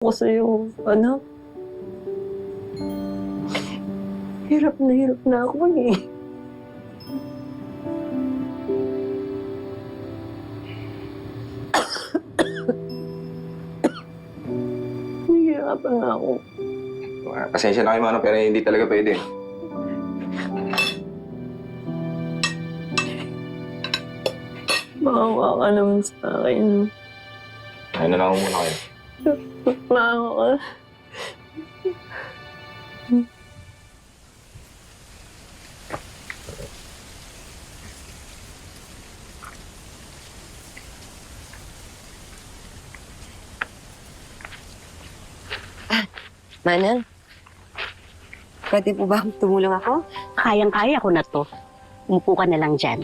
Ako sa'yo, anak. Hirap na ako eh. Nahihirapan na ako. Pasensya na kayo, Manong, pero hindi talaga pwede. Maawa ka naman sa akin. Ayun na lang muna kayo. Maawa ka. Manang, pwede po ba tumulong ako? Kayang-kaya ko na to. Umupo ka na lang dyan.